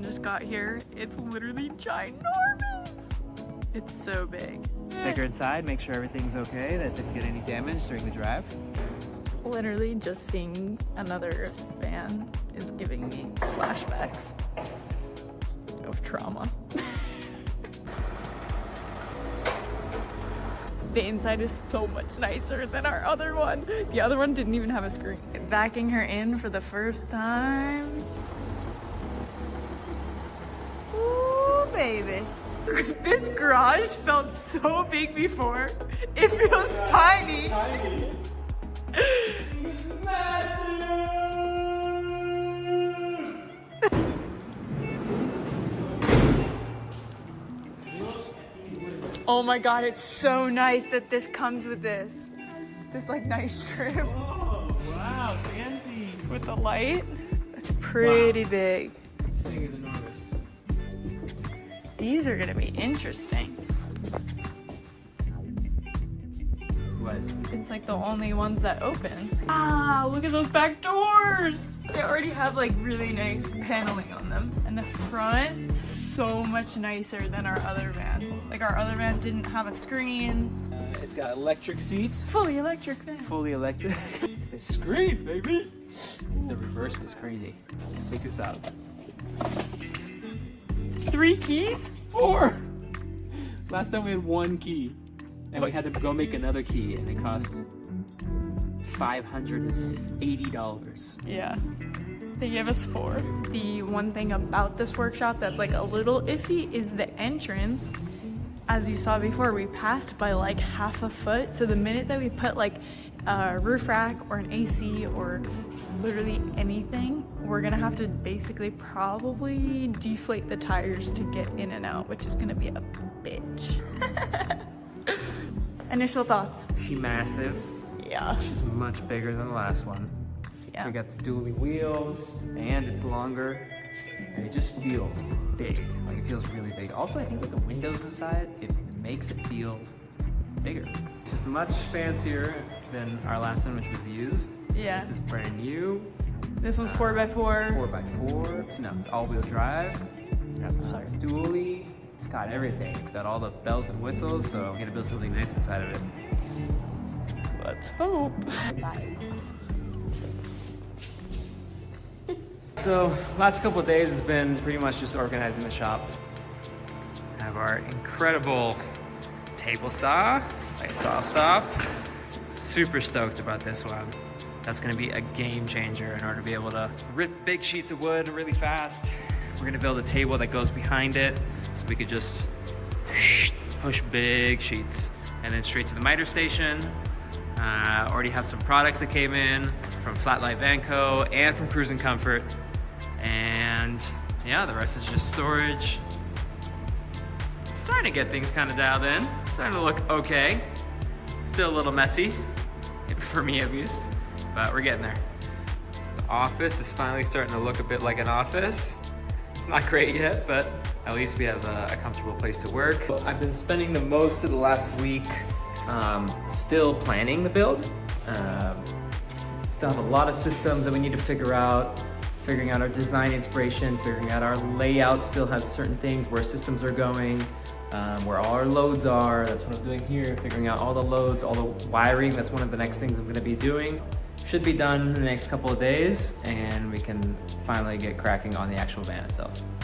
just got here. It's literally ginormous. It's so big. Take her inside, make sure everything's okay, that didn't get any damage during the drive. Literally just seeing another van is giving me flashbacks of trauma. The inside is so much nicer than our other one. The other one didn't even have a screen. Backing her in for the first time. Ooh, baby. This garage felt so big before. It feels tiny. Oh my god, it's so nice that this comes with this like nice trim. Oh, wow, fancy. With the light. It's pretty big. This thing is enormous. These are gonna be interesting. It's like the only ones that open. Ah, look at those back doors. They already have like really nice paneling on them. And the front, so much nicer than our other van. Like our other van didn't have a screen. It's got electric seats. Fully electric van. Fully electric. The screen, baby. The reverse was crazy. Pick this up. 3 keys? 4. Last time we had 1 key. And we had to go make another key, and it cost $580. Yeah. They gave us 4. The one thing about this workshop that's like a little iffy is the entrance. As you saw before, we passed by like half a foot. So the minute that we put like a roof rack or an AC or literally anything, we're gonna have to basically probably deflate the tires to get in and out, which is gonna be a bitch. Initial thoughts? She's massive. Yeah. She's much bigger than the last one. Yeah. We got the dually wheels, and it's longer. And it just feels big. Like, it feels really big. Also, I think with the windows inside, it makes it feel bigger. It's much fancier than our last one, which was used. Yeah. This is brand new. This one's 4x4. 4x4. So no, it's all-wheel drive. Sorry. Dually. It's got everything. It's got all the bells and whistles, so we're gonna build something nice inside of it. Let's hope. So, last couple of days has been pretty much just organizing the shop. I have our incredible table saw by SawStop. Super stoked about this one. That's gonna be a game changer in order to be able to rip big sheets of wood really fast. We're gonna build a table that goes behind it so we could just push big sheets. And then straight to the miter station. Already have some products that came in from Flatlight Vanco and from Cruise and Comfort. And yeah, the rest is just storage. Starting to get things kind of dialed in. Starting to look okay. Still a little messy, for me at least, but we're getting there. The office is finally starting to look a bit like an office. It's not great yet, but at least we have a comfortable place to work. I've been spending the most of the last week still planning the build. Still have a lot of systems that we need to figure out, figuring out our design inspiration, figuring out our layout, still has certain things, where systems are going, where all our loads are. That's what I'm doing here, figuring out all the loads, all the wiring. That's one of the next things I'm gonna be doing. Should be done in the next couple of days, and we can finally get cracking on the actual van itself.